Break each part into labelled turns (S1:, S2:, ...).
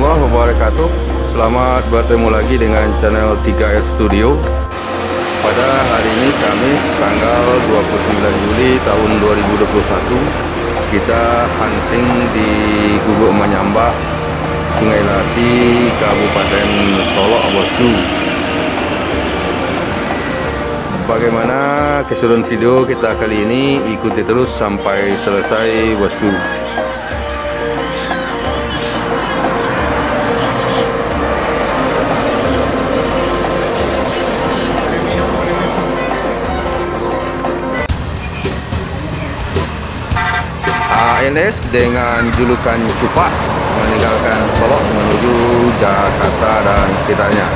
S1: warahmatullahi wabarakatuh. Selamat bertemu lagi dengan channel 3S Studio. Pada hari ini Kamis tanggal 29 Juli tahun 2021, kita hunting di Gubuk Manyambak, Sungai Lasi, Kabupaten Solok, bosku. Bagaimana keseruan video kita kali ini? Ikuti terus sampai selesai, bosku. ANS dengan julukan Cupak meninggalkan Solok menuju Jakarta dan sekitarnya.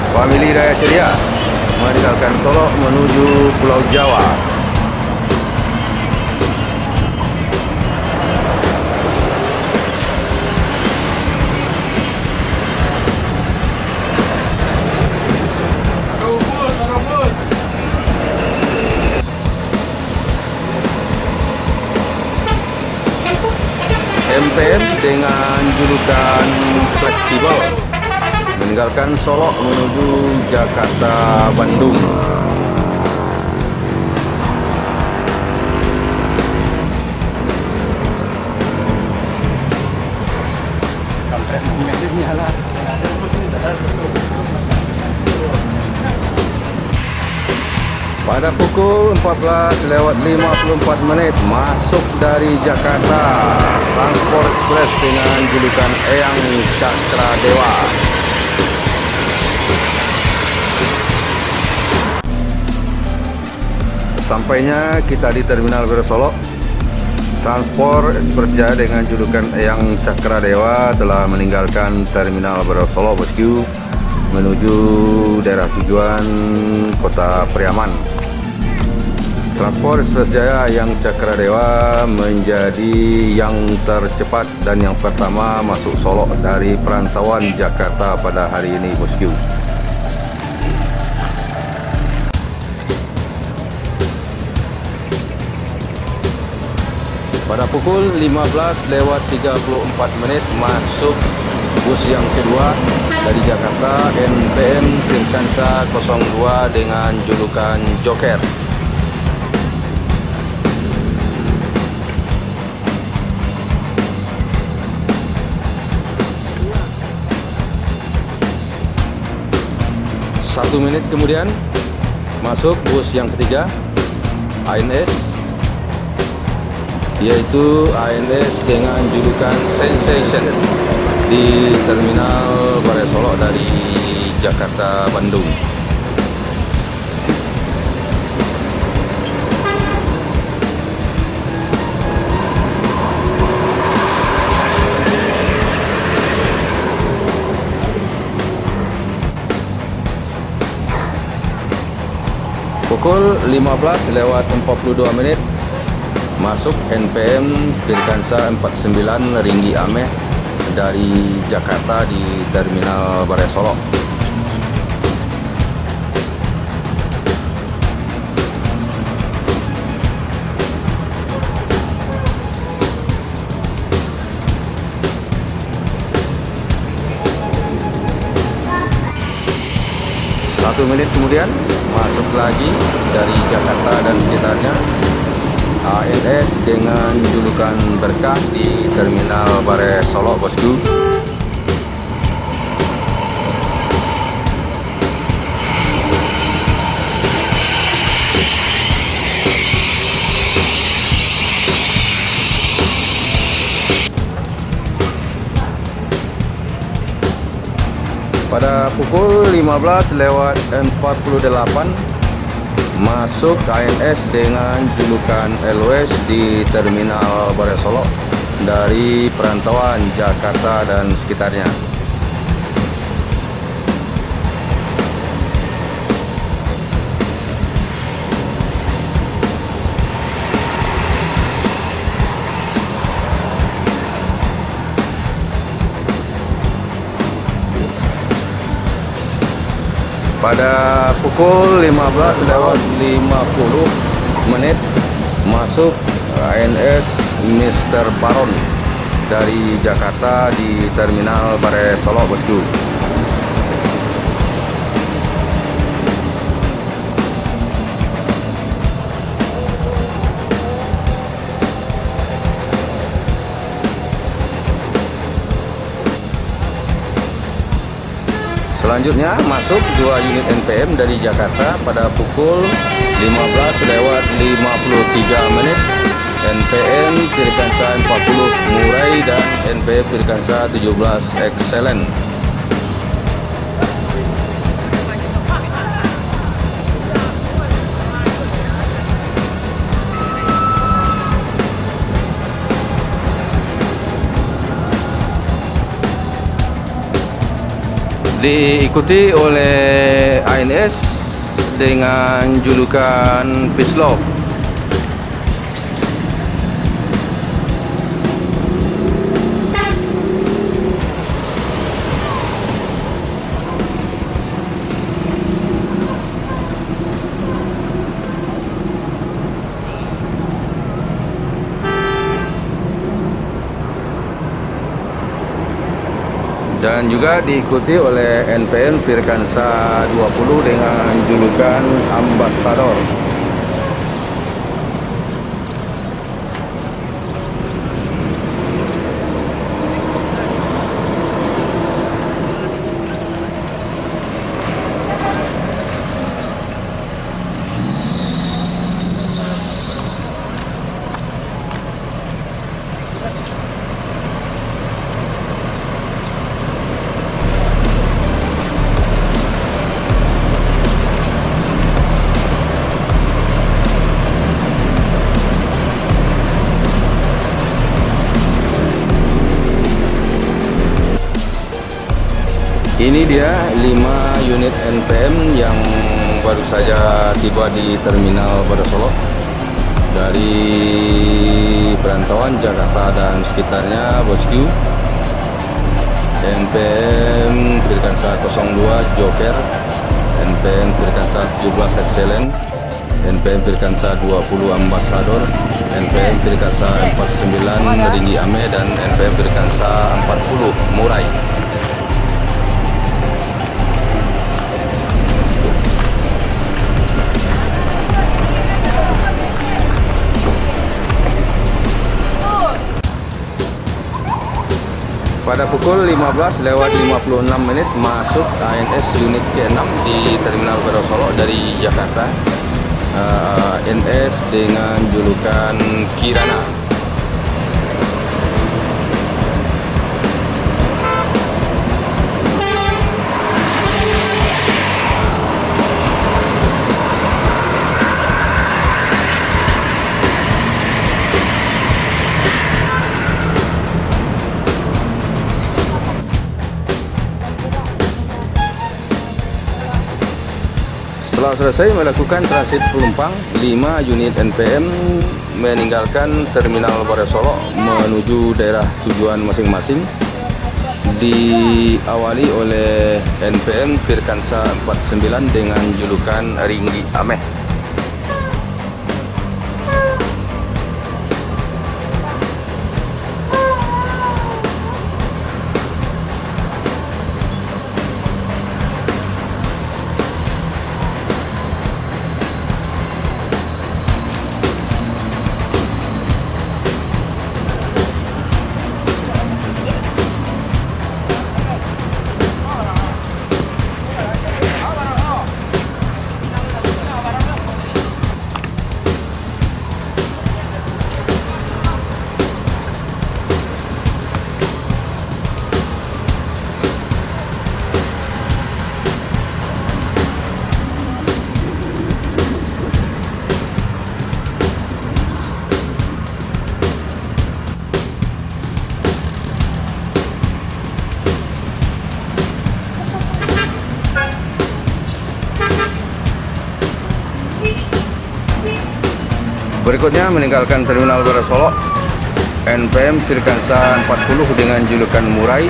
S1: Famili Raya Ceria meninggalkan Solok menuju Pulau Jawa. MPM dengan julukan Fleksibel meninggalkan Solok menuju Jakarta, Bandung. Pada pukul 14:54 masuk dari Jakarta Transport Express dengan julukan Eyang Cakra Dewa. Sampainya kita di Terminal Biro Solok, Transport Express Jaya dengan julukan Eyang Cakra Dewa telah meninggalkan Terminal Biro Solok, bosku, menuju daerah tujuan Kota Priaman. Transport Express Jaya yang Cakra Dewa menjadi yang tercepat dan yang pertama masuk Solok dari perantauan Jakarta pada hari ini, bosku. Pada pukul 15:34 masuk bus yang kedua dari Jakarta, NPM Sirkansa 02 dengan julukan Joker. Satu menit kemudian masuk bus yang ketiga, ANS, yaitu ANS dengan julukan Sensation di Terminal Balai Solok dari Jakarta, Bandung. Pukul 15:42 masuk NPM Firkansa 49 Ringgi Ameh dari Jakarta di Terminal Balai Solok. Satu menit kemudian masuk lagi dari Jakarta dan sekitarnya, ANS dengan julukan Berkah di Terminal Balai Solok, bosku. Pada pukul 15:48 masuk ANS dengan julukan LWS di Terminal Balai Solok dari perantauan Jakarta dan sekitarnya. pada pukul 15:50 masuk ANS Mr. Baron dari Jakarta di Terminal Bare Solo, bosku. Selanjutnya masuk 2 unit NPM dari Jakarta pada pukul 15:53. NPM Firkansa 40 Murai dan NPM Firkansa 17 Excellent. Diikuti oleh ANS dengan julukan Peace Love. Dan juga diikuti oleh NPM Firkansa 20 dengan julukan Ambassador. Ini dia 5 unit NPM yang baru saja tiba di Terminal Bare Solo dari perantauan Jakarta dan sekitarnya, bosku. NPM Firkansa 02 Joker, NPM Firkansa 17 Excellent, NPM Firkansa 20 Ambassador, NPM Firkansa 49 Ringgi Ame, dan NPM Firkansa 40 Murai. Pada pukul 15:56 masuk ANS unit ke-6 di Terminal Bare Solo dari Jakarta. NS dengan julukan Kirana. Setelah selesai melakukan transit penumpang, 5 unit NPM meninggalkan Terminal Bare Solo menuju daerah tujuan masing-masing, diawali oleh NPM Firkansa 49 dengan julukan Ringgi Ameh. Berikutnya meninggalkan Terminal Bare Solo, NPM Firkansa 40 dengan julukan Murai.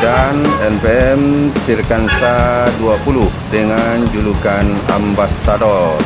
S1: dan NPM Virkansa 20 dengan julukan Ambassador.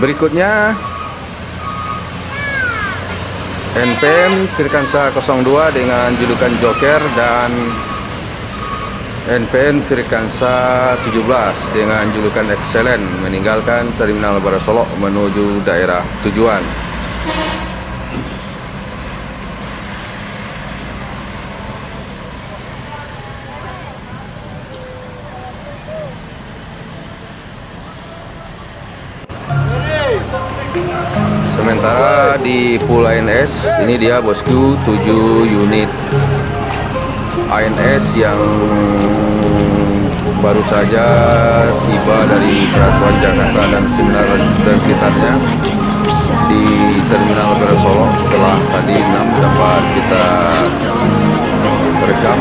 S1: Berikutnya NPM Virkansa 02 dengan julukan Joker dan NPM Virkansa 17 dengan julukan Excellent meninggalkan Terminal Baru Solok menuju daerah tujuan. Sementara di pool ANS ini dia bosku 7 unit ANS yang baru saja tiba dari Keraton Jakarta dan sekitarnya di Terminal Baru Solok setelah tadi 6 dapat kita rekam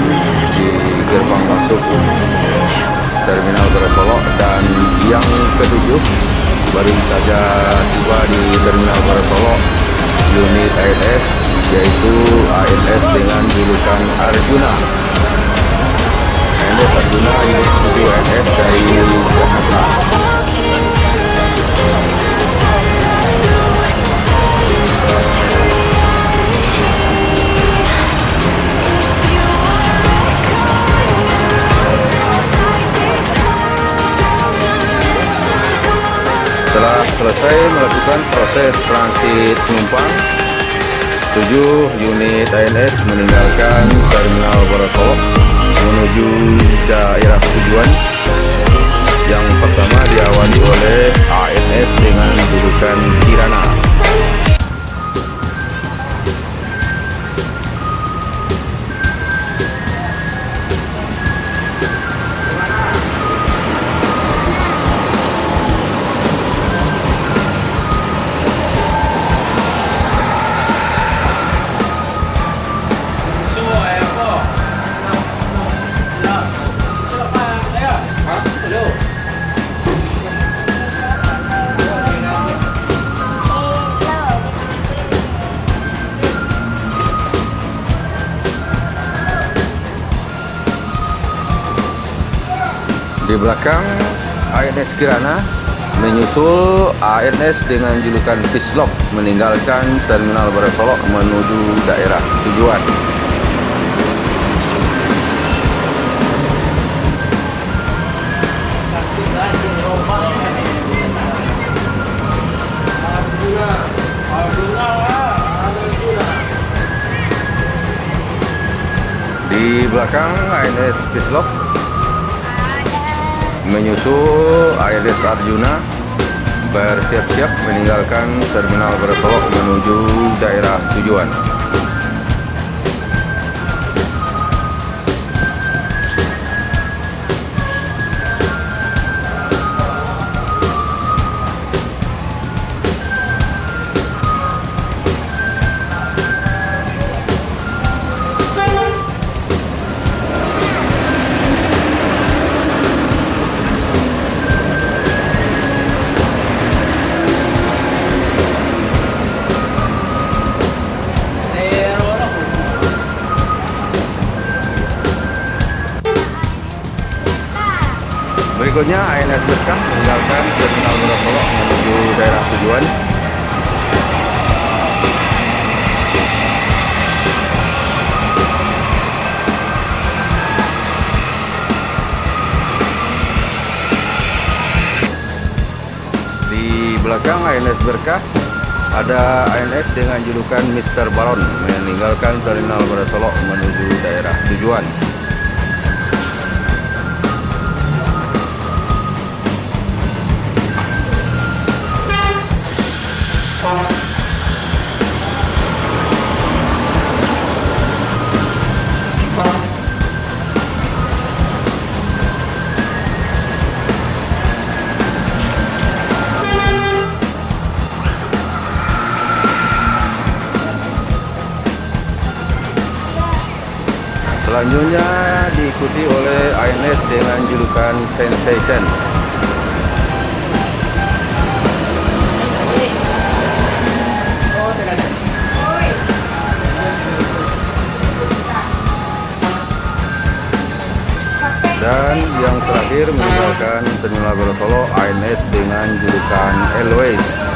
S1: di gerbang masuk Terminal Baru Solok, dan yang ketujuh baru saja tiba di Terminal Baru Solok unit ANS, yaitu ANS dengan julukan Arjuna. ANS Arjuna unit 7 ANS dari Jakarta. Setelah selesai melakukan proses transit penumpang, 7 unit ANS meninggalkan Terminal Baru Solok menuju daerah tujuan. Yang pertama diawali oleh ANS dengan julukan Kirana. Di belakang ANS Kirana menyusul ANS dengan julukan Fishlock meninggalkan Terminal Baru Solok menuju daerah tujuan. Di belakang ANS Fishlock menyusul ANS Arjuna bersiap-siap meninggalkan Terminal Baru Solok menuju daerah tujuan. berikutnya ANS Berkah meninggalkan Terminal Bero Solo menuju daerah tujuan. Di belakang ANS Berkah ada ANS dengan julukan Mr. Balon meninggalkan Terminal Bero Solo menuju daerah tujuan. Selanjutnya diikuti oleh ANS dengan julukan Sensation. Dan yang terakhir meninggalkan Terminal Bero Solo ANS dengan julukan Airways.